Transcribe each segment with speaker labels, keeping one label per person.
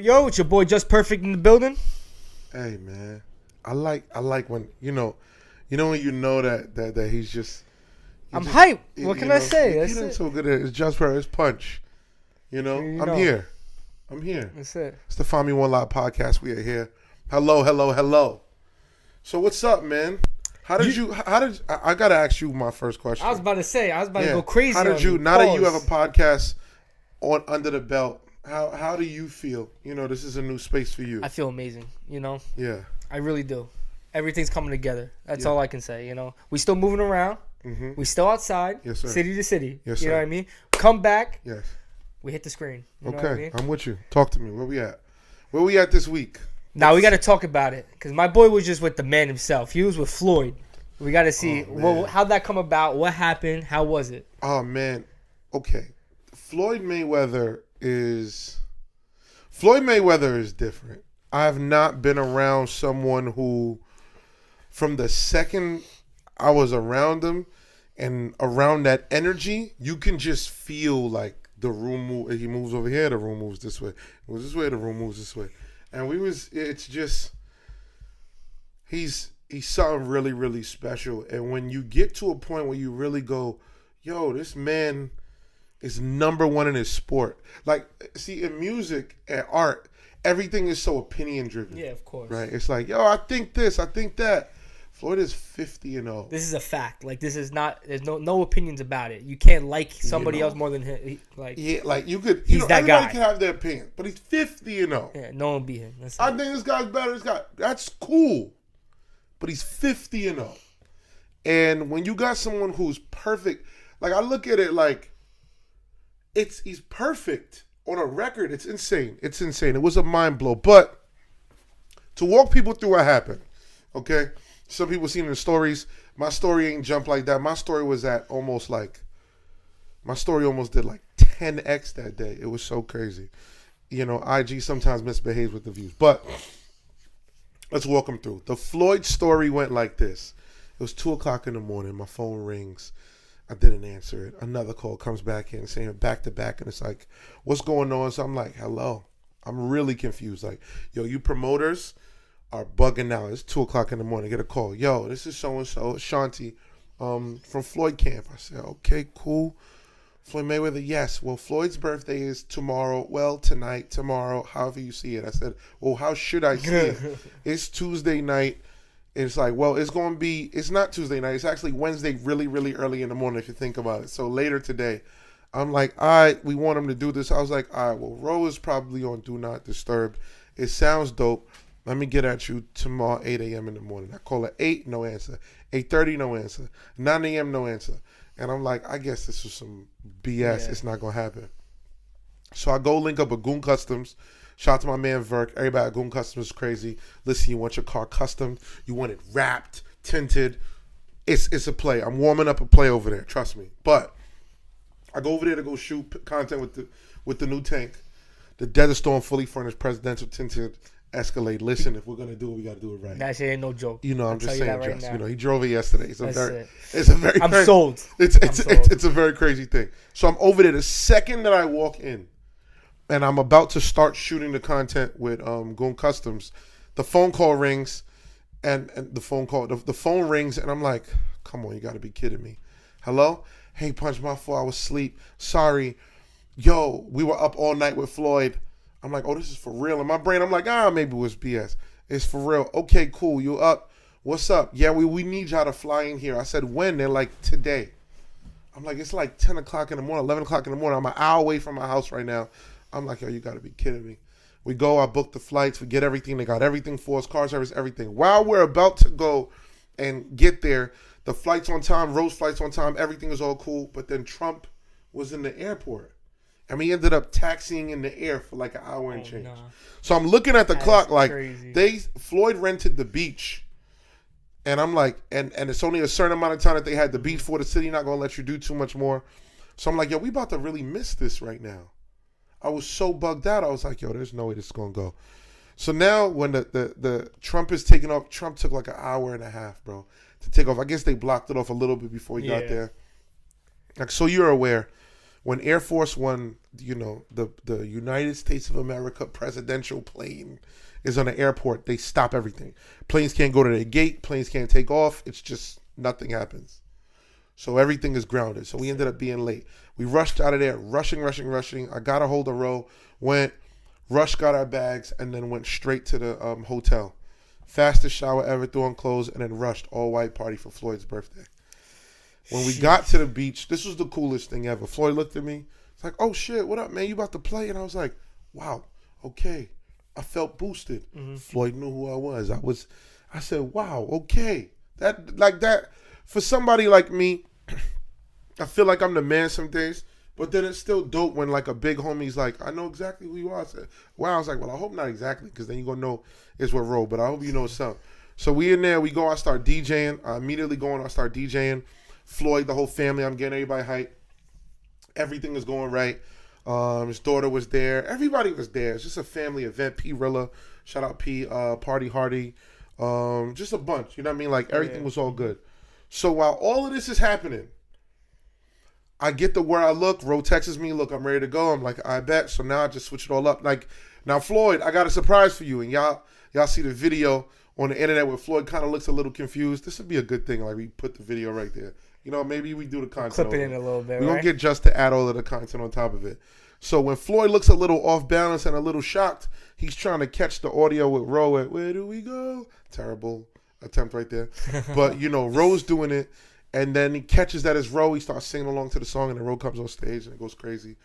Speaker 1: Yo, it's your boy Just Perfect in the building.
Speaker 2: Hey man, I like when when you know that he's just.
Speaker 1: I'm hyped. What can I say?
Speaker 2: He
Speaker 1: That's
Speaker 2: did
Speaker 1: it.
Speaker 2: so good at his just for his punch. I'm here.
Speaker 1: That's it.
Speaker 2: It's the Find Me One Lot podcast. We are here. Hello. So what's up, man? How did I gotta ask you my first question.
Speaker 1: I was about to go crazy.
Speaker 2: How did you? Now that you have a podcast under the belt, how do you feel? This is a new space for you.
Speaker 1: I feel amazing.
Speaker 2: Yeah.
Speaker 1: I really do. Everything's coming together. That's all I can say. We still moving around.
Speaker 2: Mm-hmm.
Speaker 1: We still outside.
Speaker 2: Yes, sir.
Speaker 1: City to city.
Speaker 2: Yes, sir.
Speaker 1: You know what I mean? Come back.
Speaker 2: Yes.
Speaker 1: We hit the screen. You know
Speaker 2: Okay,
Speaker 1: what I mean?
Speaker 2: I'm with you. Talk to me. Where we at? Where we at this week?
Speaker 1: Now we got to talk about it because my boy was just with the man himself. He was with Floyd. We got to see how'd that come about? What happened? How was it?
Speaker 2: Oh man. Okay. Floyd Mayweather is different. I have not been around someone who, from the second I was around him and around that energy, you can just feel like the room he moves over here, the room moves this way. He moves this way, the room moves this way. And he's something really, really special. And when you get to a point where you really go, yo, this man is number one in his sport. Like, see, in music and art, everything is so opinion driven.
Speaker 1: Yeah, of course.
Speaker 2: Right? It's like, yo, I think this, I think that. Floyd is 50-0.
Speaker 1: This is a fact. Like, this is not. There's no opinions about it. You can't like somebody else more than him.
Speaker 2: You could.
Speaker 1: He's that
Speaker 2: everybody
Speaker 1: guy.
Speaker 2: can have their opinion, but he's 50-0.
Speaker 1: Yeah, no one beat him.
Speaker 2: I think this guy's better. That's cool, but he's 50-0. And when you got someone who's perfect, like I look at it like, he's perfect on a record. It's insane. It was a mind blow, but to walk people through what happened, okay. Some people seen in the stories. My story ain't jumped like that. My story almost did like 10x that day. It was so crazy. IG sometimes misbehaves with the views. But let's walk them through. The Floyd story went like this. It was 2 o'clock in the morning. My phone rings. I didn't answer it. Another call comes back in saying back to back. And it's like, what's going on? So I'm like, hello. I'm really confused. Like, yo, you promoters are bugging now. It's 2 o'clock in the morning. Get a call. Yo, this is so-and-so, Shanti, from Floyd camp. I said, okay, cool. Floyd Mayweather, yes. Well, Floyd's birthday is tomorrow. Well, tonight, tomorrow, however you see it. I said, well, how should I see it? It's Tuesday night. It's like, well, it's not Tuesday night. It's actually Wednesday really, really early in the morning if you think about it. So later today, I'm like, all right, we want him to do this. I was like, all right, well, Ro is probably on Do Not Disturb. It sounds dope. Let me get at you tomorrow, 8 a.m. in the morning. I call at 8, no answer. 8:30, no answer. 9 a.m., no answer. And I'm like, I guess this was some BS. Yeah. It's not going to happen. So I go link up with Goon Customs. Shout out to my man, Verk. Everybody at Goon Customs is crazy. Listen, you want your car custom. You want it wrapped, tinted. It's a play. I'm warming up a play over there. Trust me. But I go over there to go shoot content with the new tank. The Desert Storm fully furnished presidential tinted Escalade. Listen, if we're gonna do it, we gotta do it right.
Speaker 1: That shit ain't no joke.
Speaker 2: I'm just saying,
Speaker 1: right
Speaker 2: just he drove it yesterday.
Speaker 1: I'm sold.
Speaker 2: It's a very crazy thing. So I'm over there the second that I walk in, and I'm about to start shooting the content with Goon Customs. The phone call rings, and the phone rings, and I'm like, come on, you gotta be kidding me. Hello? Hey, Punch, my fault. I was asleep. Sorry. Yo, we were up all night with Floyd. I'm like, oh, this is for real. In my brain, I'm like, maybe it was BS. It's for real. Okay, cool. You up? What's up? Yeah, we need y'all to fly in here. I said, when? They're like, today. I'm like, it's like 10 o'clock in the morning, 11 o'clock in the morning. I'm an hour away from my house right now. I'm like, yo, you got to be kidding me. We go, I book the flights, we get everything. They got everything for us, car service, everything. While we're about to go and get there, the flight's on time, Rose flight's on time, everything is all cool. But then Trump was in the airport. And we ended up taxiing in the air for like an hour and change. Nah. So I'm looking at the clock like Floyd rented the beach. And I'm like, and it's only a certain amount of time that they had the beach for. The city not going to let you do too much more. So I'm like, yo, we about to really miss this right now. I was so bugged out. I was like, yo, there's no way this is going to go. So now when the Trump is taking off, Trump took like an hour and a half, bro, to take off. I guess they blocked it off a little bit before he got there. Like, so you're aware. when Air Force One, the United States of America presidential plane is on the airport, they stop everything. Planes can't go to the gate. Planes can't take off. It's just nothing happens. So everything is grounded. So we ended up being late. We rushed out of there, rushing. I got a hold of Ro, rushed, got our bags, and then went straight to the hotel. Fastest shower ever, threw on clothes, and then rushed all white party for Floyd's birthday. When we got to the beach, this was the coolest thing ever. Floyd looked at me. It's like, oh shit, what up, man? You about to play? And I was like, wow, okay. I felt boosted. Mm-hmm. Floyd knew who I was. I said, wow, okay. That for somebody like me, I feel like I'm the man some days, but then it's still dope when like a big homie's like, I know exactly who you are. I said, wow. I was like, well, I hope not exactly, because then you're going to know it's what roll, but I hope you know something. So we in there, we go, I start DJing. I immediately go on, I start DJing. Floyd, the whole family, I'm getting everybody hyped. Everything is going right. His daughter was there. Everybody was there. It's just a family event. P. Rilla, shout out P. Party Hardy. Just a bunch. You know what I mean? Like everything was all good. So while all of this is happening, I get to where I look. Ro texts me, look, I'm ready to go. I'm like, I bet. So now I just switch it all up. Like, now Floyd, I got a surprise for you. And y'all see the video on the internet where Floyd kind of looks a little confused. This would be a good thing. Like, we put the video right there. You know, maybe we do the content.
Speaker 1: Clip it in a little bit.
Speaker 2: We're going to get just to add all of the content on top of it. So when Floyd looks a little off balance and a little shocked, he's trying to catch the audio with Ro at, where do we go? Terrible attempt right there. But, Ro's doing it. And then he catches that as Ro. He starts singing along to the song, and then Ro comes on stage, and it goes crazy.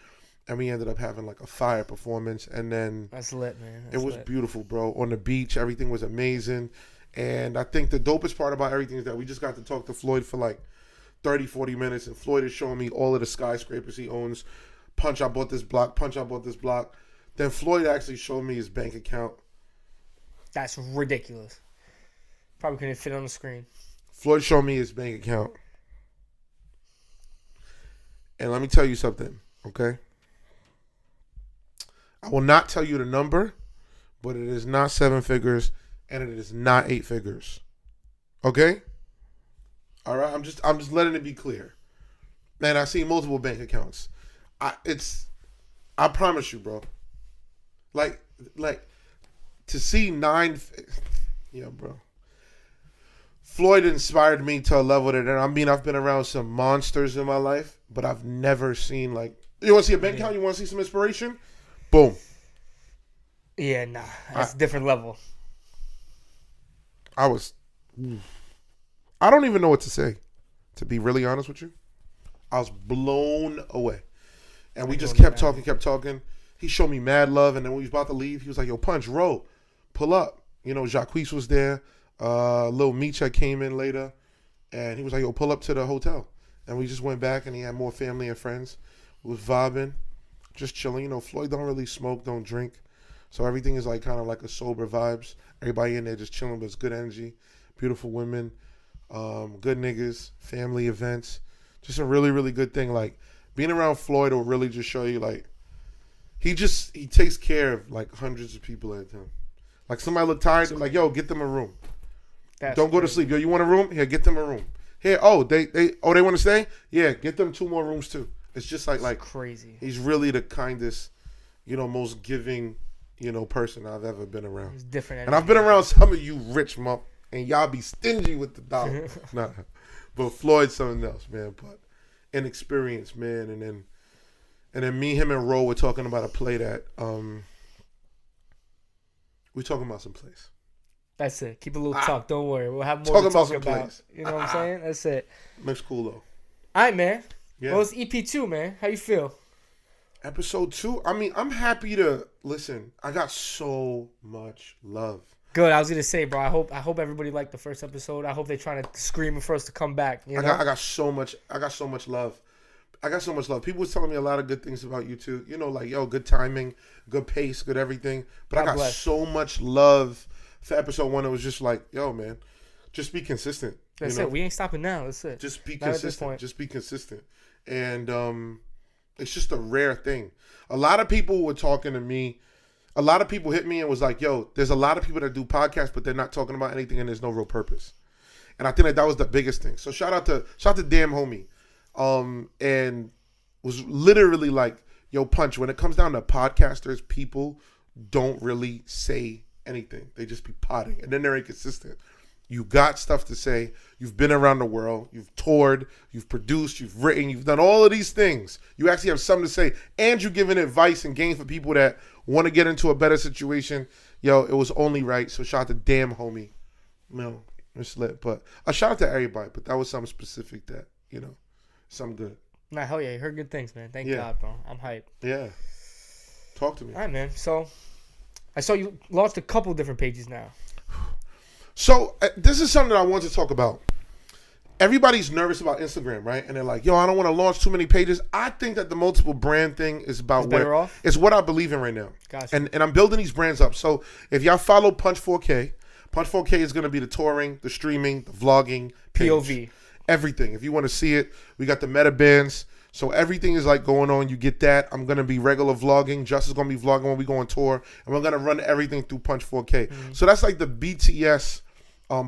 Speaker 2: And we ended up having like a fire performance. And then
Speaker 1: that's lit, man.
Speaker 2: It was beautiful, bro. On the beach, everything was amazing. And I think the dopest part about everything is that we just got to talk to Floyd for like 30, 40 minutes. And Floyd is showing me all of the skyscrapers he owns. Punch, I bought this block. Punch, I bought this block. Then Floyd actually showed me his bank account.
Speaker 1: That's ridiculous. Probably couldn't fit on the screen.
Speaker 2: Floyd showed me his bank account. And let me tell you something, okay? I will not tell you the number, but it is not 7 figures and it is not 8 figures. Okay? All right, I'm just letting it be clear. Man, I've seen multiple bank accounts. I promise you, bro. Like to see 9, yeah, bro. Floyd inspired me to a level that, I've been around some monsters in my life, but I've never seen like, you want to see a bank account? You want to see some inspiration? Boom.
Speaker 1: Yeah, nah, that's a different level.
Speaker 2: I don't even know what to say, to be really honest with you. I was blown away. And we just kept talking. He showed me mad love, and then when he was about to leave, he was like, yo, Punch, Ro, pull up. Jacques was there. Lil Meech came in later, and he was like, yo, pull up to the hotel. And we just went back, and he had more family and friends. We was vibing, just chilling. Floyd don't really smoke, don't drink. So everything is like kind of like a sober vibes. Everybody in there just chilling, but it's good energy. Beautiful women, good niggas, family events. Just a really, really good thing. Like, being around Floyd will really just show you, like, he takes care of, like, hundreds of people at a time. Like, somebody look tired, like, yo, get them a room. Don't go to sleep. Yo, you want a room? Here, get them a room. Here, they want to stay? Yeah, get them 2 more rooms too. It's just like
Speaker 1: crazy.
Speaker 2: He's really the kindest, most giving, person I've ever been around.
Speaker 1: He's different.
Speaker 2: And I've been around some of you rich and y'all be stingy with the dollar. Nah, but Floyd's something else, man. But an experience, man. And then me, him, and Ro were talking about a play that we talking about some plays.
Speaker 1: That's it. Keep a little talk. Don't worry. We'll have more to talk about.
Speaker 2: Plays.
Speaker 1: You know what I'm saying? That's it.
Speaker 2: Looks cool though.
Speaker 1: All right, man.
Speaker 2: Yeah.
Speaker 1: Well, it's EP2, man. How you feel?
Speaker 2: Episode 2. I'm happy to listen. I got so much love.
Speaker 1: Good. I was gonna say, bro. I hope everybody liked the first episode. I hope they're trying to scream for us to come back. You know?
Speaker 2: I got so much love. People was telling me a lot of good things about you too. Like, yo, good timing, good pace, good everything. But I got so much love for episode 1. It was just like, yo, man, just be consistent.
Speaker 1: That's it. We ain't stopping now. That's it.
Speaker 2: Just be consistent. Just be consistent. And it's just a rare thing. A lot of people were talking to me. A lot of people hit me and was like, yo, there's a lot of people that do podcasts, but they're not talking about anything and there's no real purpose. And I think that was the biggest thing. So shout out to Damn Homie. And was literally like, yo, Punch, when it comes down to podcasters, people don't really say anything. They just be potting, and then they're inconsistent. You got stuff to say. You've been around the world. You've toured. You've produced. You've written. You've done all of these things. You actually have something to say, and you're giving advice and game for people that want to get into a better situation. Yo, it was only right. So shout out to damn homie. No, it's lit. But a shout out to everybody. But that was something specific that, something good.
Speaker 1: Nah, hell yeah. You heard good things, man. Thank God, bro. I'm hyped.
Speaker 2: Yeah. Talk to me.
Speaker 1: All right, man. So I saw you launched a couple different pages now.
Speaker 2: So this is something that I want to talk about. Everybody's nervous about Instagram, right? And they're like, yo, I don't want to launch too many pages. I think that the multiple brand thing is about it's what I believe in right now.
Speaker 1: Gotcha.
Speaker 2: And I'm building these brands up. So if y'all follow Punch 4K, Punch 4K is going to be the touring, the streaming, the vlogging, page,
Speaker 1: POV.
Speaker 2: Everything. If you want to see it, we got the meta bands. So everything is like going on. You get that. I'm going to be regular vlogging. Just is going to be vlogging when we go on tour. And we're going to run everything through Punch 4K. Mm-hmm. So that's like the BTS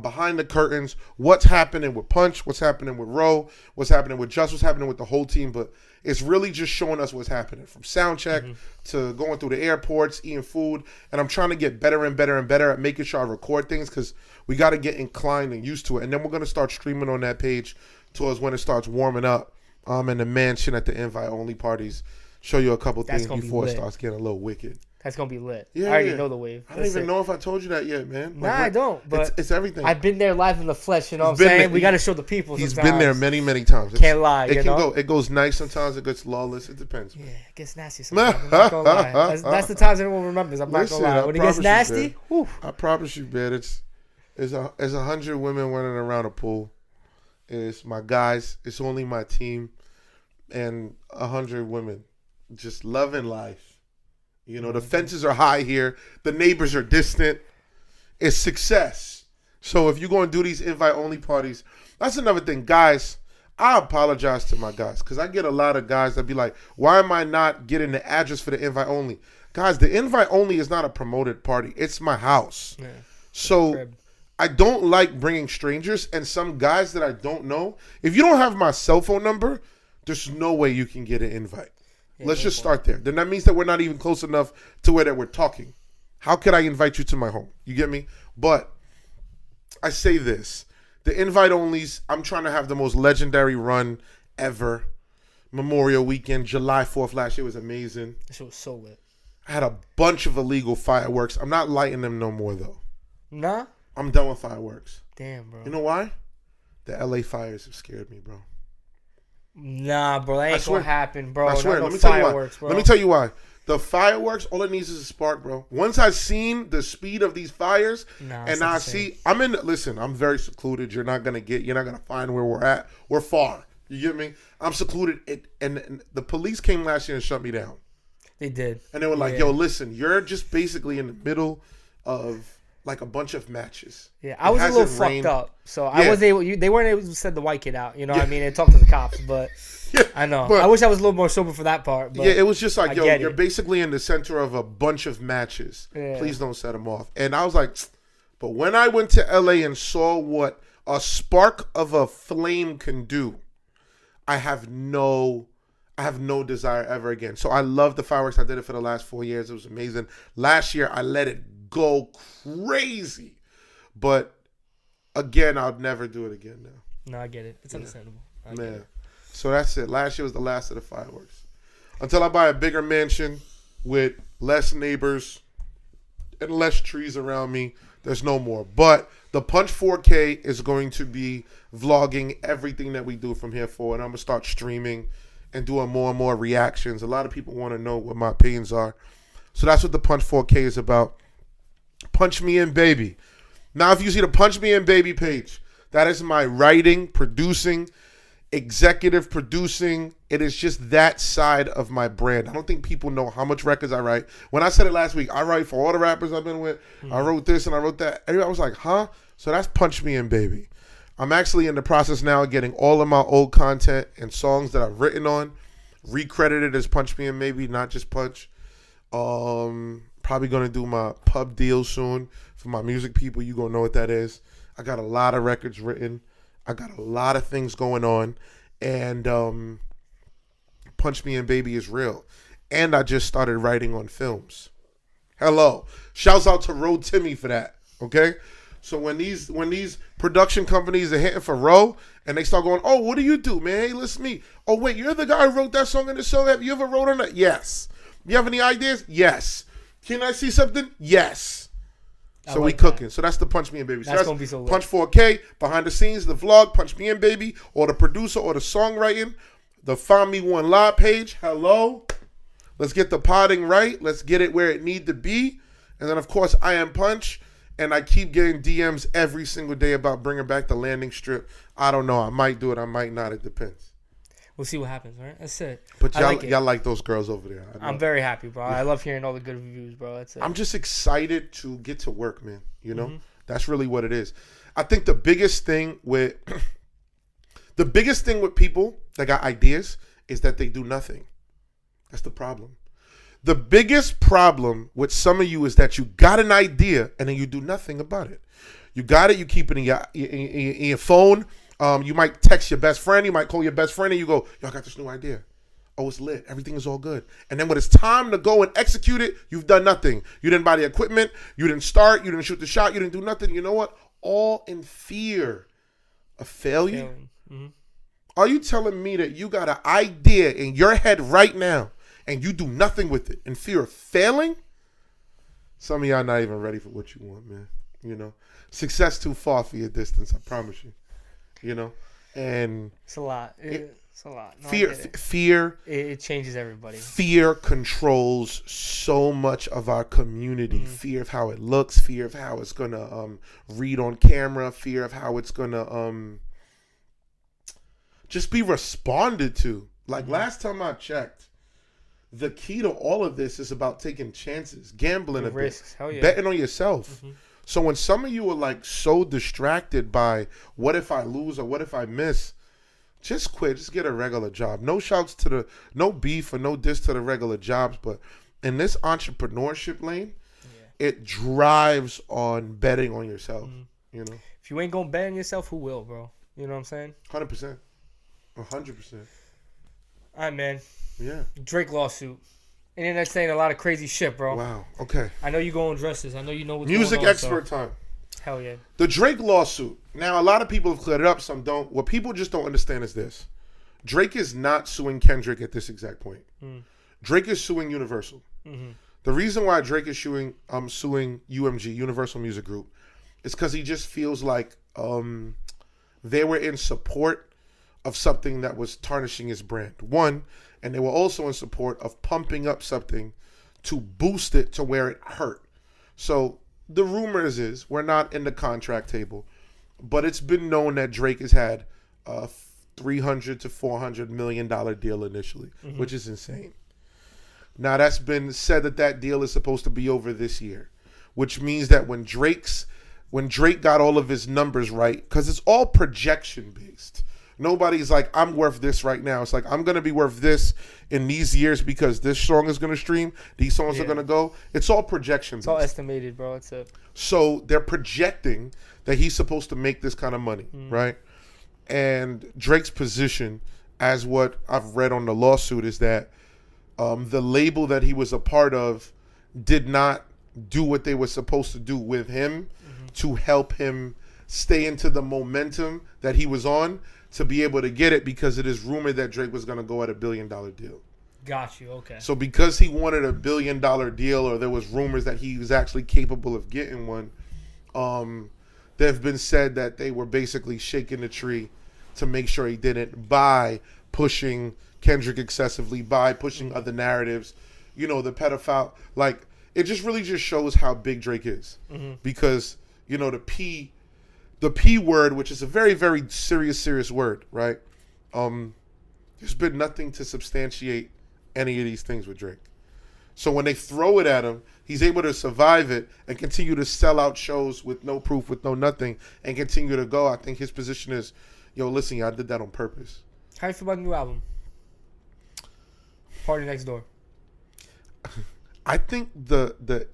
Speaker 2: behind the curtains. What's happening with Punch? What's happening with Ro? What's happening with Just? What's happening with the whole team? But it's really just showing us what's happening. From sound check to going through the airports, eating food. And I'm trying to get better and better and better at making sure I record things because we got to get inclined and used to it. And then we're going to start streaming on that page towards when it starts warming up. In the mansion at the invite-only parties, show you a couple things before it starts getting a little wicked.
Speaker 1: That's going to be lit.
Speaker 2: Yeah,
Speaker 1: I already know the wave.
Speaker 2: I don't even know if I told you that yet, man.
Speaker 1: Nah, I don't. But
Speaker 2: it's everything.
Speaker 1: I've been there live in the flesh, you know what I'm saying? We got to show the people
Speaker 2: He's
Speaker 1: sometimes.
Speaker 2: been there many, many times.
Speaker 1: Can't lie,
Speaker 2: It goes nice sometimes. It gets lawless. It depends.
Speaker 1: Yeah, it gets nasty sometimes. I'm not going to lie. That's the times everyone remembers. I'm not going to lie. When it gets nasty,
Speaker 2: I promise you, man, it's 100 women running around a pool. It's my guys. It's only my team. And 100 women just loving life. The fences are high here. The neighbors are distant. It's success. So if you're going to do these invite-only parties, that's another thing. Guys, I apologize to my guys because I get a lot of guys that be like, why am I not getting the address for the invite-only? Guys, the invite-only is not a promoted party. It's my house. Yeah, so I don't like bringing strangers and some guys that I don't know. If you don't have my cell phone number, there's no way you can get an invite. Yeah, let's just start there. Then that means that we're not even close enough to where that we're talking. How could I invite you to my home? You get me? But I say this. The invite-onlys, I'm trying to have the most legendary run ever. Memorial weekend, July 4th last year was amazing.
Speaker 1: That shit was so lit.
Speaker 2: I had a bunch of illegal fireworks. I'm not lighting them no more, though.
Speaker 1: Nah?
Speaker 2: I'm done with fireworks.
Speaker 1: Damn, bro.
Speaker 2: You know why? The LA fires have scared me, bro.
Speaker 1: Nah, bro, that ain't gonna happen, bro.
Speaker 2: I swear.
Speaker 1: Let me tell you why. Bro.
Speaker 2: Let me tell you why. The fireworks, all it needs is a spark, bro. Once I've seen the speed of these fires, and I see, listen, I'm very secluded. You're not gonna find where we're at. We're far. You get me? I'm secluded. And the police came last year and shut me down.
Speaker 1: They did.
Speaker 2: And they were like, yo, listen, you're just basically in the middle of like a bunch of matches.
Speaker 1: Yeah, I was a little fucked up, so I wasn't able. They weren't able to send the white kid out. You know what I mean? And talk to the cops, but I know. I wish I was a little more sober for that part. But
Speaker 2: it was just like, you're basically in the center of a bunch of matches. Yeah. Please don't set them off. And I was like, but when I went to LA and saw what a spark of a flame can do, I have no desire ever again. So I love the fireworks. I did it for the last 4 years. It was amazing. Last year I let it go crazy, but again, I'll never do it again now.
Speaker 1: No, I get it. It's understandable.
Speaker 2: Man, so that's it. Last year was the last of the fireworks. Until I buy a bigger mansion with less neighbors and less trees around me, there's no more. But the Punch 4K is going to be vlogging everything that we do from here forward. I'm gonna start streaming and doing more and more reactions. A lot of people want to know what my opinions are, so that's what the Punch 4K is about. Punch Me In Baby. Now, if you see the Punch Me In Baby page, that is my writing, producing, executive producing. It is just that side of my brand. I don't think people know how much records I write. When I said it last week, I write for all the rappers I've been with. I wrote this and I wrote that. Everybody was like, huh? So that's Punch Me In Baby. I'm actually in the process now of getting all of my old content and songs that I've written on recredited as Punch Me In Baby, not just Punch. Probably going to do my pub deal soon for my music people. You going to know what that is. I got a lot of records written. I got a lot of things going on. And Punch Me In Baby is real. And I just started writing on films. Hello. Shouts out to Rotimi for that. Okay? So when these production companies are hitting for Ro and they start going, oh, what do you do, man? Hey, listen to me. Oh, wait, you're the guy who wrote that song in the show. Have you ever wrote on that? Yes. You have any ideas? Yes. Can I see something? Yes. So we cooking. So that's the Punch Me In Baby.
Speaker 1: That's going to be so lit.
Speaker 2: Punch 4K, behind the scenes, the vlog, Punch Me In Baby, or the producer or the songwriting, the Find Me One Live page. Hello. Let's get the potting right. Let's get it where it need to be. And then, of course, I Am Punch. And I keep getting DMs every single day about bringing back the landing strip. I don't know. I might do it. I might not. It depends.
Speaker 1: We'll see what happens, right? That's it.
Speaker 2: But y'all like those girls over there.
Speaker 1: I'm very happy, bro. I love hearing all the good reviews, bro. That's it.
Speaker 2: I'm just excited to get to work, man. You know? That's really what it is. I think the biggest thing with people that got ideas is that they do nothing. That's the problem. The biggest problem with some of you is that you got an idea and then you do nothing about it. You got it, you keep it in your phone. You might text your best friend. You might call your best friend and you go, yo, I got this new idea. Oh, it's lit. Everything is all good. And then when it's time to go and execute it, you've done nothing. You didn't buy the equipment. You didn't start. You didn't shoot the shot. You didn't do nothing. You know what? All in fear of failure. Are you telling me that you got an idea in your head right now and you do nothing with it in fear of failing? Some of y'all not even ready for what you want, man. You know, success too far for your distance. I promise you. You know, and
Speaker 1: it's a lot. It's a lot. No,
Speaker 2: fear.
Speaker 1: It changes everybody.
Speaker 2: Fear controls so much of our community. Fear of how it looks. Fear of how it's gonna read on camera. Fear of how it's gonna just be responded to. Like last time I checked, the key to all of this is about taking chances, gambling
Speaker 1: risks.
Speaker 2: Bit,
Speaker 1: Hell yeah.
Speaker 2: betting on yourself. So when some of you are like so distracted by what if I lose or what if I miss, just quit. Just get a regular job. No shouts to no beef or no diss to the regular jobs, but in this entrepreneurship lane, it drives on betting on yourself. You know,
Speaker 1: if you ain't gonna bet on yourself, who will, bro? You know what I'm saying?
Speaker 2: 100%, 100%.
Speaker 1: All right, man.
Speaker 2: Yeah.
Speaker 1: Drake lawsuit. Internet's saying a lot of crazy shit, bro.
Speaker 2: Wow. Okay.
Speaker 1: I know you go on dresses. I know you know what's
Speaker 2: Music
Speaker 1: going on,
Speaker 2: expert time.
Speaker 1: Hell yeah.
Speaker 2: The Drake lawsuit. Now, a lot of people have cleared it up. Some don't. What people just don't understand is this. Drake is not suing Kendrick at this exact point. Drake is suing Universal. The reason why Drake is suing UMG, Universal Music Group, is because he just feels like they were in support of something that was tarnishing his brand. One, and they were also in support of pumping up something to boost it to where it hurt. So the rumors is, we're not in the contract table, but it's been known that Drake has had a $300 to $400 million deal initially, which is insane. Now that's been said that deal is supposed to be over this year, which means that when Drake got all of his numbers right, because it's all projection based. Nobody's like, I'm worth this right now. It's like, I'm going to be worth this in these years because this song is going to stream. These songs are going to go. It's all projection.
Speaker 1: It's all estimated, bro. It's it.
Speaker 2: So they're projecting that he's supposed to make this kind of money, right? And Drake's position, as what I've read on the lawsuit, is that the label that he was a part of did not do what they were supposed to do with him to help him stay into the momentum that he was on, to be able to get it, because it is rumored that Drake was going to go at $1 billion deal.
Speaker 1: Got you. Okay.
Speaker 2: So because he wanted $1 billion deal, or there was rumors that he was actually capable of getting one, there have been said that they were basically shaking the tree to make sure he didn't, by pushing Kendrick excessively, by pushing other narratives, you know, the pedophile. Like, it just really just shows how big Drake is, because, you know, the P word, which is a very, very serious word, right? There's been nothing to substantiate any of these things with Drake. So when they throw it at him, he's able to survive it and continue to sell out shows with no proof, with no nothing, and continue to go. I think his position is, yo, listen, I did that on purpose.
Speaker 1: How do you feel about the new album? Party Next Door.
Speaker 2: I think the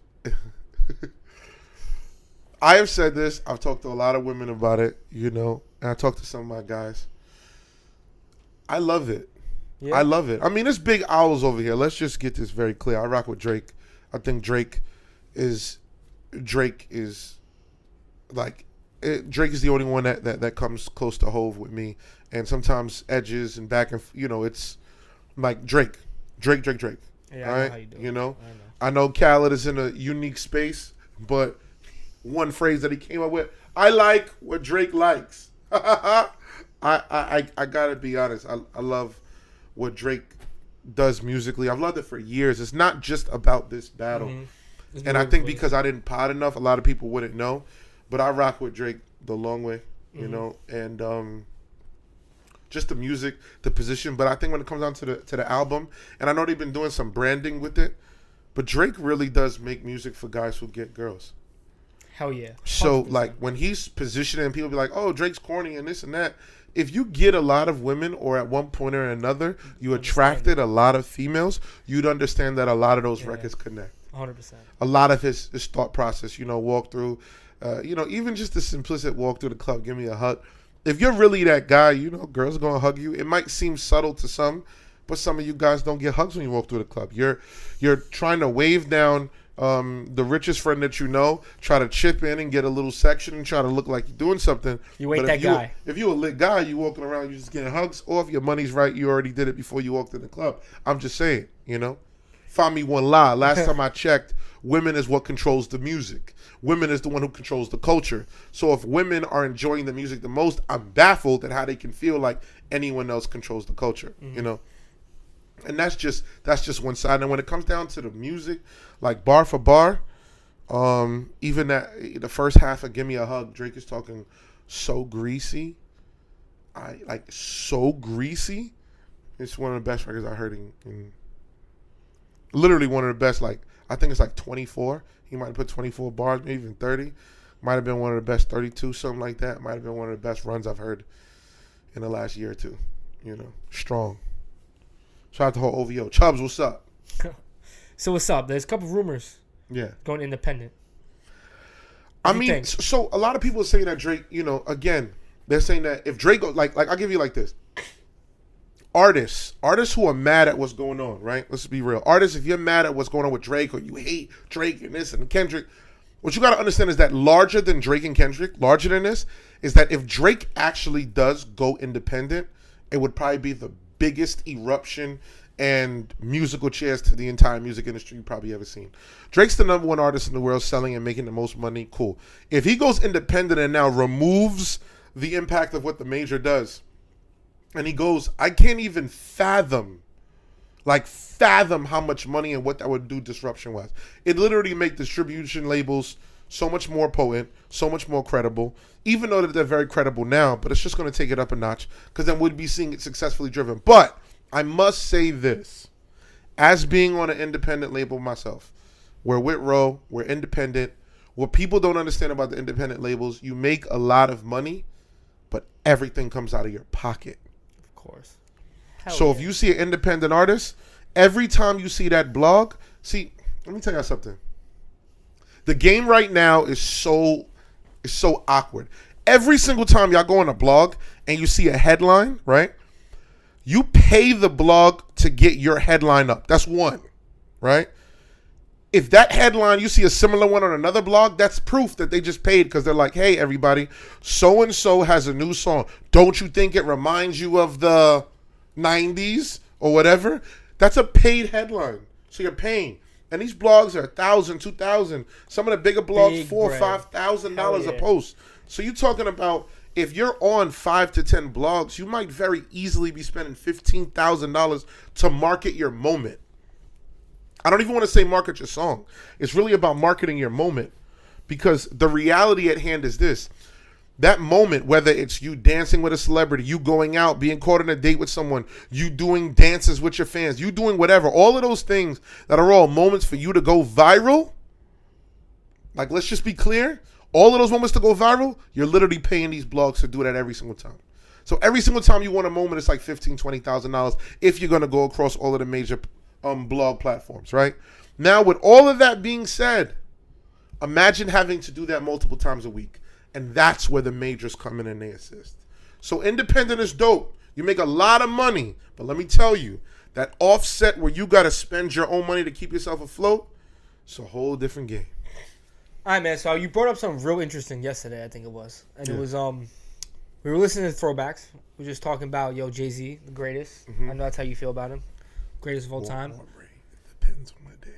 Speaker 2: I have said this. I've talked to a lot of women about it, you know, and I talked to some of my guys. I love it.
Speaker 1: Yeah.
Speaker 2: I love it. I mean, it's big owls over here. Let's just get this very clear. I rock with Drake. I think Drake is like Drake is the only one that comes close to Hove with me. And sometimes edges and back and it's like Drake.
Speaker 1: Yeah,
Speaker 2: All right,
Speaker 1: I know how you do.
Speaker 2: you know. I know Khaled is in a unique space, but one phrase that he came up with, I like what Drake likes. I gotta be honest. I love what Drake does musically. I've loved it for years. It's not just about this battle. Mm-hmm. And I think because I didn't pod enough, a lot of people wouldn't know. But I rock with Drake the long way, you know, and just the music, the position. But I think when it comes down to the album, and I know they've been doing some branding with it, but Drake really does make music for guys who get girls.
Speaker 1: Hell yeah. 100%.
Speaker 2: So like when he's positioning, and people be like, "Oh, Drake's corny and this and that." If you get a lot of women, or at one point or another, you attracted a lot of females, you'd understand that a lot of those records connect.
Speaker 1: 100%.
Speaker 2: A lot of his thought process, you know, walk through, you know, even just the simplistic walk through the club, give me a hug. If you're really that guy, you know, girls are going to hug you. It might seem subtle to some, but some of you guys don't get hugs when you walk through the club. You're trying to wave down the richest friend that you know, try to chip in and get a little section and try to look like you're doing something.
Speaker 1: You ain't that guy.
Speaker 2: If you're a lit guy, you walking around, you just getting hugs, or if your money's right, you already did it before you walked in the club. I'm just saying, you know. Find me one lie. Last time I checked, women is what controls the music. Women is the one who controls the culture. So if women are enjoying the music the most, I'm baffled at how they can feel like anyone else controls the culture, you know. And that's just one side. And when it comes down to the music, like bar for bar, even that the first half of "Give Me a Hug," Drake is talking so greasy. So greasy. It's one of the best records I heard in literally one of the best. Like I think it's like 24. He might have put 24 bars, maybe even 30. Might have been one of the best 32, something like that. Might have been one of the best runs I've heard in the last year or two. You know, strong. Shout out to whole OVO. Chubbs, what's up?
Speaker 1: So what's up? There's a couple rumors.
Speaker 2: Yeah.
Speaker 1: Going independent.
Speaker 2: I mean, so a lot of people are saying that Drake, you know, again, they're saying that if Drake, like I'll give you like this. Artists who are mad at what's going on, right? Let's be real. Artists, if you're mad at what's going on with Drake, or you hate Drake and this and Kendrick, what you got to understand is that larger than Drake and Kendrick, larger than this, is that if Drake actually does go independent, it would probably be the biggest eruption and musical chairs to the entire music industry you've probably ever seen. Drake's the #1 artist in the world, selling and making the most money. Cool. If he goes independent and now removes the impact of what the major does, and he goes, I can't even fathom how much money and what that would do disruption-wise. It literally make distribution labels so much more potent, so much more credible, even though that they're very credible now, but it's just going to take it up a notch, because then we'd be seeing it successfully driven. But I must say this, as being on an independent label myself, we're with Ro, we're independent. What people don't understand about the independent labels, you make a lot of money, but everything comes out of your pocket.
Speaker 1: Of course.
Speaker 2: So if you see an independent artist, every time you see that blog, see, let me tell you something. The game right now is so awkward. Every single time y'all go on a blog and you see a headline, right? You pay the blog to get your headline up. That's one, right? If that headline, you see a similar one on another blog, that's proof that they just paid, because they're like, hey, everybody, so-and-so has a new song. Don't you think it reminds you of the 90s or whatever? That's a paid headline. So you're paying. And these blogs are $1,000, $2,000. Some of the bigger blogs, $4,000 or $5,000 a post. So you're talking about, if you're on 5 to 10 blogs, you might very easily be spending $15,000 to market your moment. I don't even want to say market your song. It's really about marketing your moment, because the reality at hand is this. That moment, whether it's you dancing with a celebrity, you going out, being caught on a date with someone, you doing dances with your fans, you doing whatever, all of those things that are all moments for you to go viral, like, let's just be clear, all of those moments to go viral, you're literally paying these blogs to do that every single time. So every single time you want a moment, it's like $15,000, $20,000 if you're going to go across all of the major blog platforms, right? Now, with all of that being said, imagine having to do that multiple times a week. And that's where the majors come in and they assist. So independent is dope. You make a lot of money, but let me tell you, that offset where you got to spend your own money to keep yourself afloat, it's a whole different game.
Speaker 1: All right, man. So you brought up something real interesting yesterday, I think it was. And it was, we were listening to throwbacks. We were just talking about, Jay-Z, the greatest. I know that's how you feel about him. Greatest of all time.
Speaker 2: Aubrey. It depends on the day.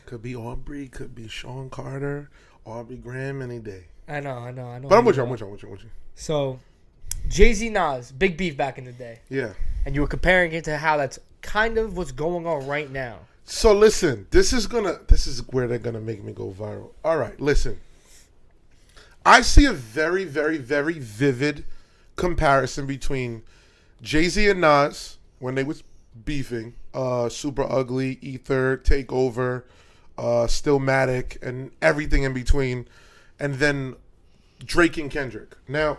Speaker 2: Could be Aubrey, could be Sean Carter, Aubrey Graham any day.
Speaker 1: I know.
Speaker 2: But I'm with you.
Speaker 1: So, Jay-Z, Nas, big beef back in the day.
Speaker 2: Yeah.
Speaker 1: And you were comparing it to how that's kind of what's going on right now.
Speaker 2: So listen, this is where they're gonna make me go viral. All right, listen. I see a very, very, very vivid comparison between Jay-Z and Nas when they was beefing, Super Ugly, Ether, Takeover, Stillmatic, and everything in between, and then Drake and Kendrick. Now,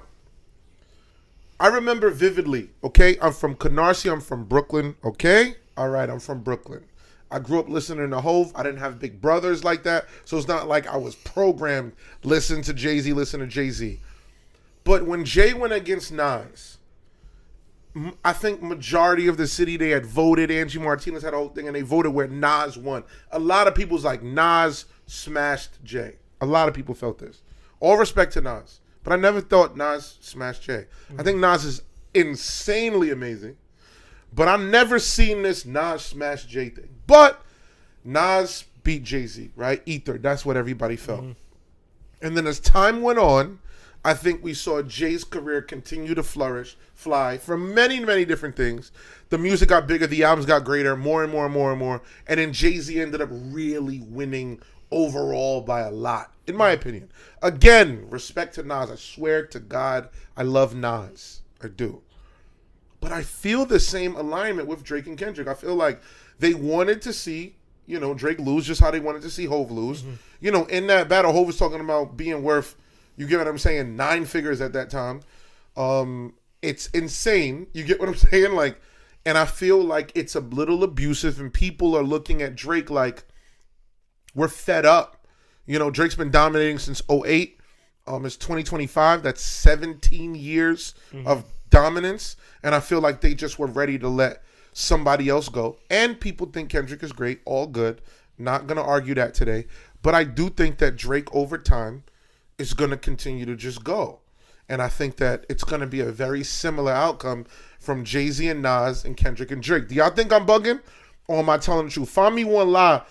Speaker 2: I remember vividly, okay? I'm from Canarsie. I'm from Brooklyn, okay? All right, I'm from Brooklyn. I grew up listening to Hove. I didn't have big brothers like that, so it's not like I was programmed listen to Jay-Z, listen to Jay-Z. But when Jay went against Nas, I think majority of the city, they had voted. Angie Martinez had a whole thing, and they voted where Nas won. A lot of people was like, Nas smashed Jay. A lot of people felt this. All respect to Nas. But I never thought Nas smashed Jay. I think Nas is insanely amazing. But I've never seen this Nas smash Jay thing. But Nas beat Jay-Z, right? Ether. That's what everybody felt. And then as time went on, I think we saw Jay's career continue to fly from many, many different things. The music got bigger. The albums got greater, more and more and more and more. And then Jay-Z ended up really winning overall by a lot, in my opinion. Again, respect to Nas. I swear to God, I love Nas. I do. But I feel the same alignment with Drake and Kendrick. I feel like they wanted to see, Drake lose just how they wanted to see Hove lose. In that battle, Hove was talking about being worth, you get what I'm saying, 9 figures at that time. It's insane. You get what I'm saying? And I feel like it's a little abusive, and people are looking at Drake like, we're fed up. Drake's been dominating since 2008. It's 2025. That's 17 years of dominance. And I feel like they just were ready to let somebody else go. And people think Kendrick is great. All good. Not going to argue that today. But I do think that Drake over time is going to continue to just go. And I think that it's going to be a very similar outcome from Jay-Z and Nas and Kendrick and Drake. Do y'all think I'm bugging? Or am I telling the truth? Find me one lie.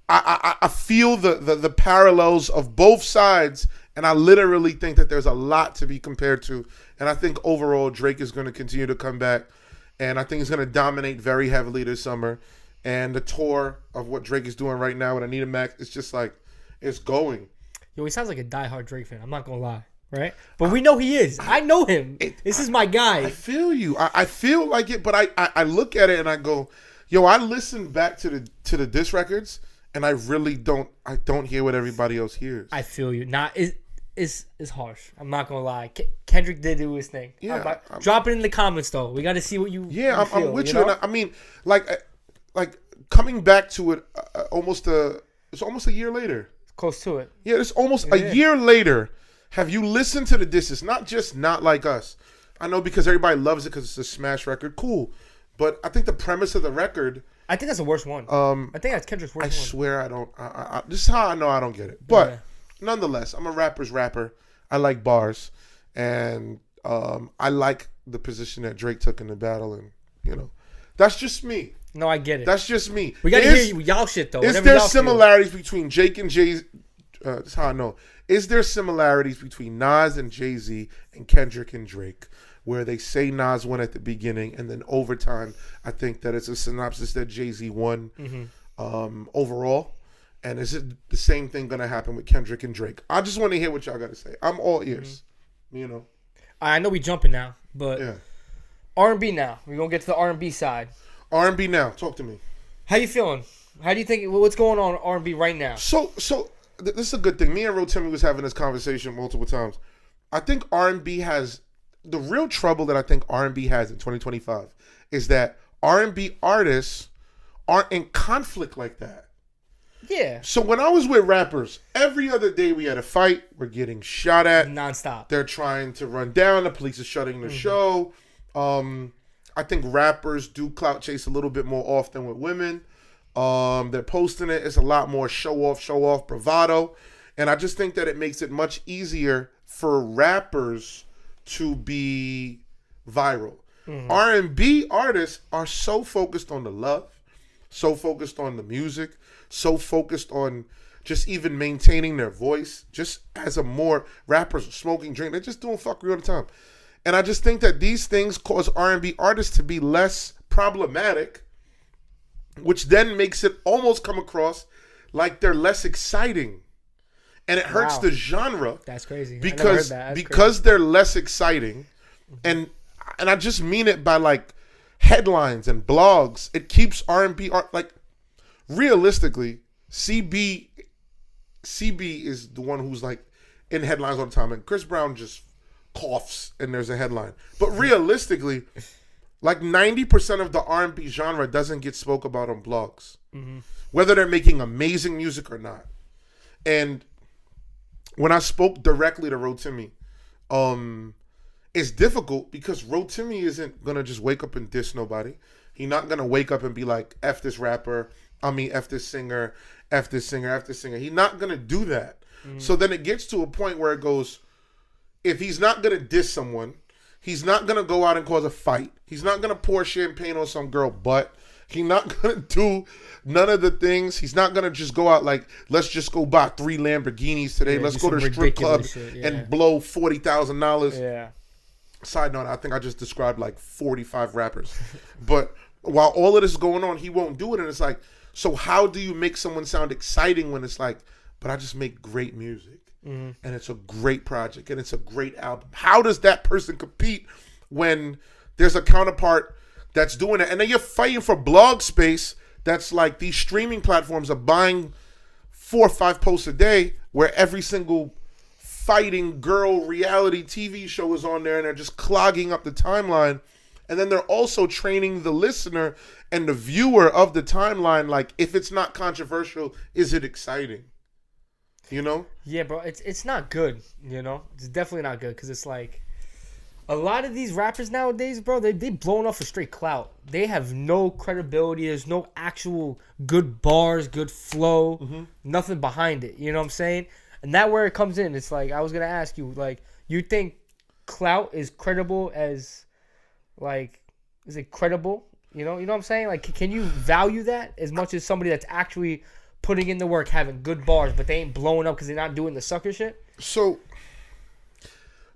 Speaker 2: I feel the parallels of both sides, and I literally think that there's a lot to be compared to. And I think overall Drake is going to continue to come back, and I think he's going to dominate very heavily this summer. And the tour of what Drake is doing right now with Anita Mac, it's just like, it's going.
Speaker 1: Yo, he sounds like a diehard Drake fan. I'm not going to lie, right? But we know he is. I know him. This is my guy.
Speaker 2: I feel you. I feel like it, but I look at it and I go, yo, I listen back to the diss records, and I really don't hear what everybody else hears.
Speaker 1: I feel you. It's harsh. I'm not gonna lie. Kendrick did do his thing.
Speaker 2: Yeah,
Speaker 1: drop it in the comments though. We got to see what you.
Speaker 2: Yeah,
Speaker 1: you feel,
Speaker 2: I'm with you. And I mean, like coming back to it, it's almost a year later.
Speaker 1: Close to it.
Speaker 2: Yeah, it's almost a year later. Have you listened to the disses? Not just Not Like Us. I know because everybody loves it because it's a smash record. Cool, but I think the premise of the record.
Speaker 1: I think that's the worst one. I think that's Kendrick's worst one.
Speaker 2: I swear I don't. This is how I know I don't get it. But nonetheless, I'm a rapper's rapper. I like bars, and I like the position that Drake took in the battle, and that's just me.
Speaker 1: No, I get it.
Speaker 2: That's just me.
Speaker 1: We gotta hear y'all shit though.
Speaker 2: Is there similarities between Jake and Jay? That's how I know. Is there similarities between Nas and Jay-Z and Kendrick and Drake, where they say Nas won at the beginning, and then over time, I think that it's a synopsis that Jay-Z won overall. And is it the same thing going to happen with Kendrick and Drake? I just want to hear what y'all got to say. I'm all ears.
Speaker 1: I know we jumping now, but R&B now. We're going to get to the R&B side.
Speaker 2: R&B now. Talk to me.
Speaker 1: How you feeling? How do you think, what's going on in R&B right now?
Speaker 2: So this is a good thing. Me and Rotimi was having this conversation multiple times. I think R&B has, the real trouble that I think R&B has in 2025 is that R&B artists aren't in conflict like that.
Speaker 1: Yeah.
Speaker 2: So when I was with rappers, every other day we had a fight. We're getting shot at.
Speaker 1: Nonstop.
Speaker 2: They're trying to run down. The police are shutting the show. I think rappers do clout chase a little bit more often with women. They're posting it. It's a lot more show off, bravado. And I just think that it makes it much easier for rappers to be viral. R&B artists are so focused on the love, so focused on the music, so focused on just even maintaining their voice. Just as a more rappers smoking, drink, they're just doing fuckery all the time. And I just think that these things cause R&B artists to be less problematic, which then makes it almost come across like they're less exciting. And it hurts the genre.
Speaker 1: That's crazy.
Speaker 2: Because
Speaker 1: crazy.
Speaker 2: They're less exciting. And I just mean it by like headlines and blogs. It keeps R&B art, like, realistically, CB is the one who's like in headlines all the time, and Chris Brown just coughs and there's a headline. But realistically, like 90% of the R&B genre doesn't get spoke about on blogs, whether they're making amazing music or not. And when I spoke directly to Rotimi, it's difficult because Rotimi isn't gonna just wake up and diss nobody. He's not gonna wake up and be like, F this rapper, F this singer, F this singer, F this singer. He's not gonna do that. So then it gets to a point where it goes, if he's not gonna diss someone, he's not gonna go out and cause a fight. He's not gonna pour champagne on some girl butt. He's not gonna do none of the things. He's not gonna just go out like, let's just go buy 3 Lamborghinis today. Let's go to the strip club and blow $40,000.
Speaker 1: Yeah.
Speaker 2: Side note, I think I just described like 45 rappers. But while all of this is going on, he won't do it. And it's like, so how do you make someone sound exciting when it's like, but I just make great music. And it's a great project and it's a great album. How does that person compete when there's a counterpart that's doing it? And then you're fighting for blog space that's like these streaming platforms are buying 4 or 5 posts a day where every single fighting girl reality TV show is on there and they're just clogging up the timeline. And then they're also training the listener and the viewer of the timeline, like, if it's not controversial, is it exciting? You know?
Speaker 1: Yeah, bro, it's not good, you know? It's definitely not good because it's like a lot of these rappers nowadays, bro, they blown off a straight clout. They have no credibility. There's no actual good bars, good flow, nothing behind it. You know what I'm saying? And that where it comes in. It's like, I was going to ask you, like, you think clout is credible as, like, is it credible? You know what I'm saying? Like, can you value that as much as somebody that's actually putting in the work, having good bars, but they ain't blowing up because they're not doing the sucker shit?
Speaker 2: So,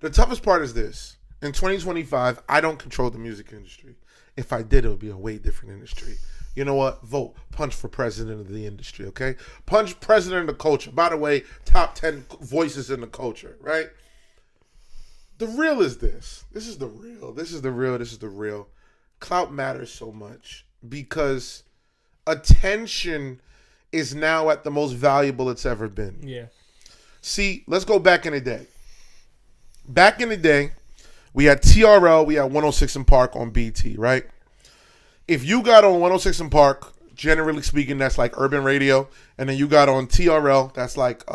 Speaker 2: the toughest part is this. In 2025, I don't control the music industry. If I did, it would be a way different industry. You know what? Vote. Punch for president of the industry, okay? Punch president of the culture. By the way, top 10 voices in the culture, right? The real is this. This is the real. This is the real. This is the real. Clout matters so much because attention is now at the most valuable it's ever been.
Speaker 1: Yeah.
Speaker 2: See, let's go back in the day. Back in the day, we had TRL, we had 106 in Park on BT, right? If you got on 106 in Park, generally speaking, that's like urban radio, and then you got on TRL, that's like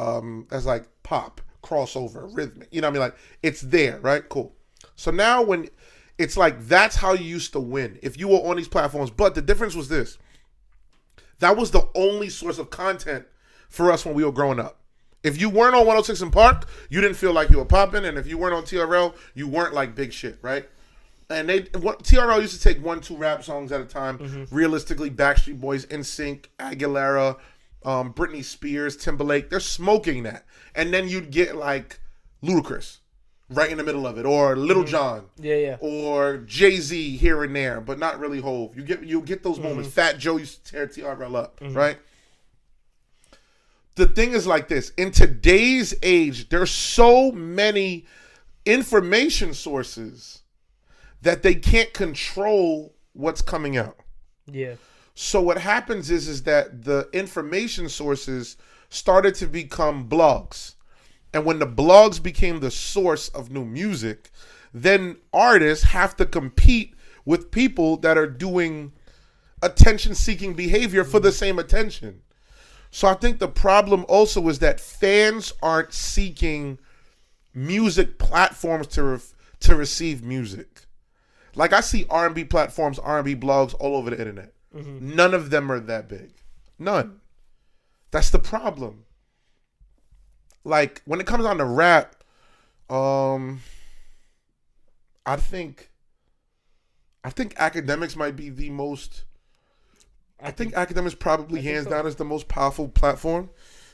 Speaker 2: pop, crossover, rhythmic. You know what I mean? Like, it's there, right? Cool. So now when it's like, that's how you used to win if you were on these platforms. But the difference was this. That was the only source of content for us when we were growing up. If you weren't on 106 in Park, you didn't feel like you were popping. And if you weren't on TRL, you weren't like big shit, right? And TRL used to take 1-2 rap songs at a time. Realistically, Backstreet Boys, NSYNC, Aguilera, Britney Spears, Timberlake, they're smoking that. And then you'd get like Ludacris right in the middle of it, or Little John, or Jay-Z here and there, but not really Hove. You get those moments. Fat Joe used to tear TRL up, right? The thing is like this. In today's age, there's so many information sources that they can't control what's coming out.
Speaker 1: Yeah.
Speaker 2: So what happens is that the information sources started to become blogs. And when the blogs became the source of new music, then artists have to compete with people that are doing attention-seeking behavior for the same attention. So I think the problem also is that fans aren't seeking music platforms to receive music. Like I see R&B platforms, R&B blogs all over the internet. Mm-hmm. None of them are that big. None. That's the problem. Like when it comes on to rap, I think Academics might be the most. I think Academics probably hands down is the most powerful platform.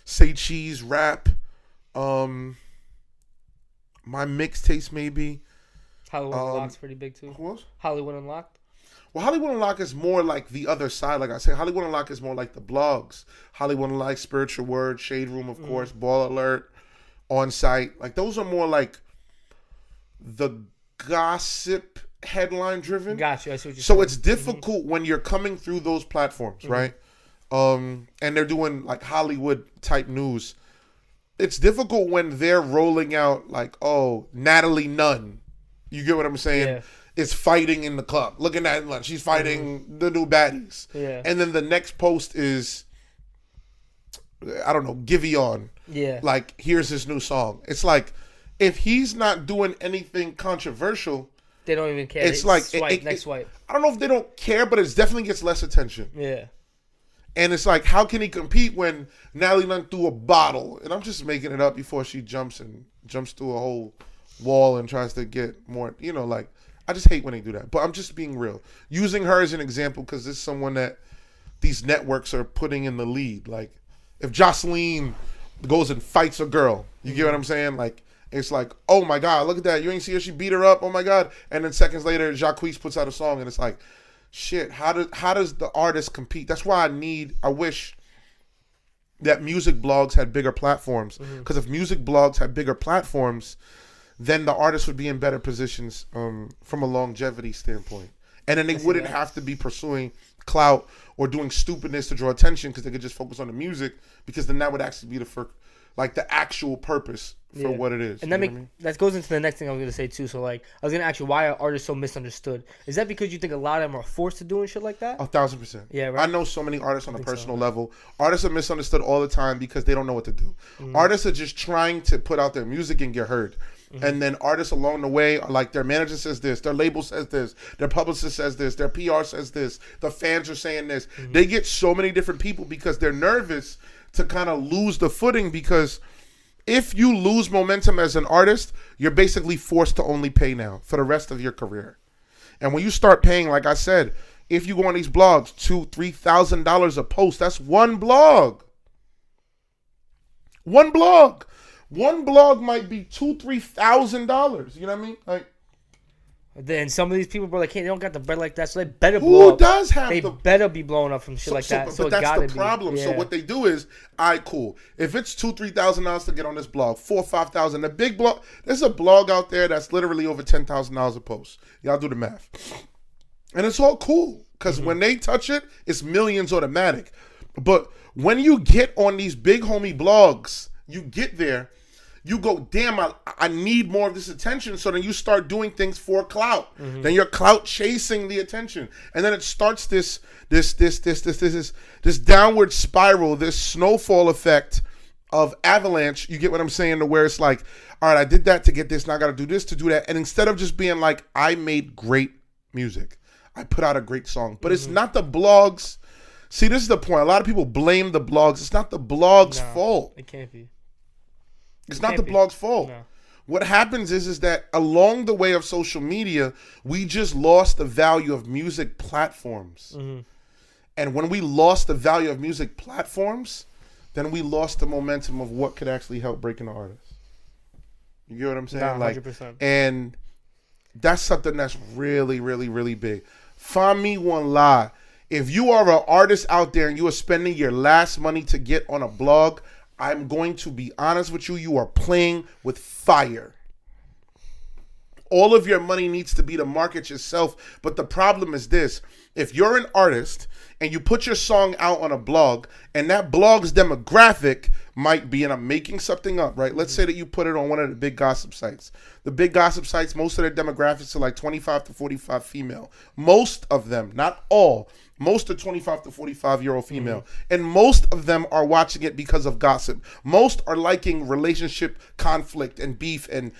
Speaker 2: Say Cheese, rap, my mixtapes maybe.
Speaker 1: Hollywood Unlocked's pretty big too.
Speaker 2: Who else?
Speaker 1: Hollywood Unlocked.
Speaker 2: Well, Hollywood Unlocked is more like the other side. Like I said, Hollywood Unlocked is more like the blogs. Hollywood Unlocked, Spiritual Word, Shade Room, of course, Ball Alert, On Site. Like those are more like the gossip headline driven.
Speaker 1: Gotcha. I see what you're saying.
Speaker 2: So it's difficult when you're coming through those platforms, right? And they're doing like Hollywood type news. It's difficult when they're rolling out like, oh, Natalie Nunn. You get what I'm saying?
Speaker 1: Yeah.
Speaker 2: Is fighting in the club. Looking at her, she's fighting the new baddies.
Speaker 1: Yeah.
Speaker 2: And then the next post is, I don't know, Giveon.
Speaker 1: Yeah.
Speaker 2: Like, here's his new song. It's like, if he's not doing anything controversial,
Speaker 1: they don't even care.
Speaker 2: It's like
Speaker 1: swipe, next swipe.
Speaker 2: I don't know if they don't care, but it definitely gets less attention.
Speaker 1: Yeah.
Speaker 2: And it's like, how can he compete when Natalie Nunn threw a bottle? And I'm just making it up before she jumps through a whole wall and tries to get more, like, I just hate when they do that. But I'm just being real. Using her as an example because this is someone that these networks are putting in the lead. Like, if Jocelyn goes and fights a girl, you get what I'm saying? Like, it's like, oh my God, look at that. You ain't see her, she beat her up. Oh my God. And then seconds later, Jacquees puts out a song and it's like, shit, how does the artist compete? That's why I wish that music blogs had bigger platforms. Because if music blogs had bigger platforms, then the artists would be in better positions from a longevity standpoint. And then they wouldn't have to be pursuing clout or doing stupidness to draw attention because they could just focus on the music, because then that would actually be the actual purpose for what it is.
Speaker 1: And that goes into the next thing I was going to say too. So like, I was going to ask you, why are artists so misunderstood? Is that because you think a lot of them are forced to doing shit like that?
Speaker 2: 1,000%.
Speaker 1: Yeah, right.
Speaker 2: I know so many artists on a personal level. Artists are misunderstood all the time because they don't know what to do. Artists are just trying to put out their music and get heard. And then artists along the way are like, their manager says this, their label says this, their publicist says this, their PR says this, the fans are saying this. They get so many different people because they're nervous to kind of lose the footing, because if you lose momentum as an artist, you're basically forced to only pay now for the rest of your career. And when you start paying, like I said, if you go on these blogs, $2,000-$3,000 a post, that's one blog. One blog. One blog might be $2,000-$3,000. You know what I mean? Like,
Speaker 1: then some of these people, bro, they don't got the bread like that, so they better blow up.
Speaker 2: Who does have
Speaker 1: They better be blowing up from shit like that.
Speaker 2: But that's the problem. So what they do is, all right, cool. If it's $2,000-$3,000 to get on this blog, $4,000-$5,000, the big blog, there's a blog out there that's literally over $10,000 a post. Y'all do the math, and it's all cool because when they touch it, it's millions automatic. But when you get on these big homie blogs, you get there. You go, damn, I need more of this attention. So then you start doing things for clout. Then you're clout chasing the attention. And then it starts this downward spiral, this snowfall effect of avalanche. You get what I'm saying? To where it's like, all right, I did that to get this, now I got to do this to do that. And instead of just being like, I made great music, I put out a great song. But it's not the blogs. See, this is the point. A lot of people blame the blogs. It's not the blog's fault.
Speaker 1: It can't be.
Speaker 2: It's not the blog's fault. No. What happens is that along the way of social media, we just lost the value of music platforms. And when we lost the value of music platforms, then we lost the momentum of what could actually help break an artist. You get what I'm saying?
Speaker 1: 100%.
Speaker 2: And that's something that's really, really, really big. Find me one lie. If you are an artist out there and you are spending your last money to get on a blog, I'm going to be honest with you, you are playing with fire. All of your money needs to be to market yourself. But the problem is this. If you're an artist and you put your song out on a blog and that blog's demographic might be, and I'm making something up, right? Let's say that you put it on one of the big gossip sites. The big gossip sites, most of their demographics are like 25 to 45 female. Most of them, not all, most are 25 to 45-year-old female. And most of them are watching it because of gossip. Most are liking relationship conflict and beef and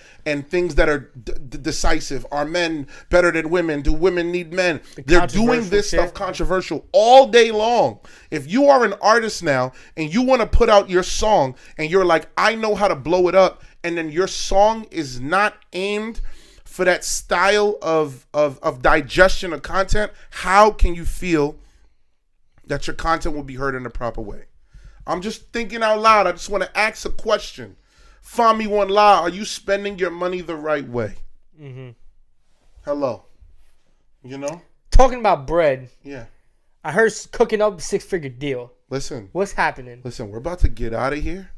Speaker 2: things that are decisive. Are men better than women? Do women need men? They're doing this stuff controversial all day long. If you are an artist now and you want to put out your song and you're like, I know how to blow it up, and then your song is not aimed for that style of digestion of content, how can you feel that your content will be heard in the proper way? I'm just thinking out loud. I just want to ask a question. Find me one lie. Are you spending your money the right way? Hello. You know?
Speaker 1: Talking about bread.
Speaker 2: Yeah.
Speaker 1: I heard cooking up a 6-figure deal.
Speaker 2: Listen.
Speaker 1: What's happening?
Speaker 2: Listen, we're about to get out of here.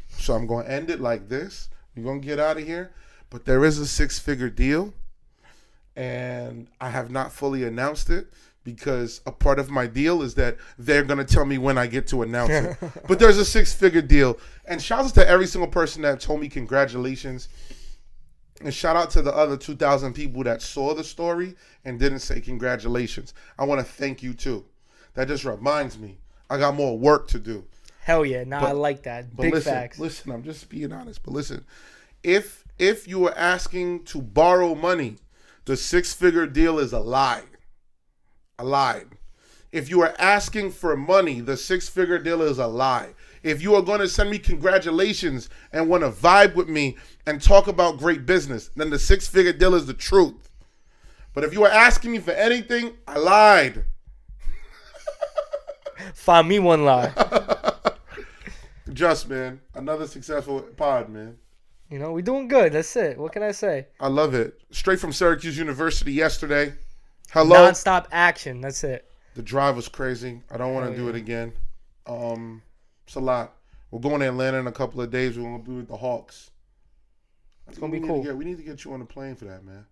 Speaker 2: So I'm going to end it like this. We're going to get out of here. But there is a 6-figure deal, and I have not fully announced it because a part of my deal is that they're going to tell me when I get to announce it. But there's a 6-figure deal. And shout out to every single person that told me congratulations. And shout out to the other 2,000 people that saw the story and didn't say congratulations. I want to thank you too. That just reminds me, I got more work to do.
Speaker 1: Hell yeah. I like that. Big facts.
Speaker 2: Listen, I'm just being honest. But listen, if you were asking to borrow money, the 6-figure deal is a lie. A lie. If you are asking for money, the 6-figure deal is a lie. If you are going to send me congratulations and want to vibe with me and talk about great business, then the 6-figure deal is the truth. But if you are asking me for anything, I lied.
Speaker 1: Find me one lie.
Speaker 2: Just, man. Another successful pod, man.
Speaker 1: You know, we're doing good. That's it. What can I say?
Speaker 2: I love it. Straight from Syracuse University yesterday. Hello.
Speaker 1: Non-stop action. That's it.
Speaker 2: The drive was crazy. I don't want to do it again. It's a lot. We're going to Atlanta in a couple of days. We're going to be with the Hawks.
Speaker 1: It's going to be cool.
Speaker 2: We need to get you on the plane for that, man.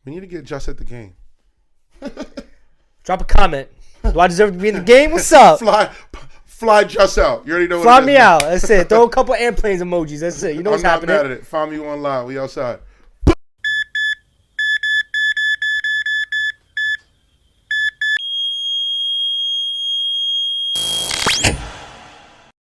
Speaker 2: We need to get Just at the game.
Speaker 1: Drop a comment. Do I deserve to be in the game? What's up?
Speaker 2: Fly Just out. You already know what
Speaker 1: Fly me out. That's it. Throw a couple airplanes emojis. That's it. You know what's happening.
Speaker 2: I'm not mad at it. Find me online. We outside.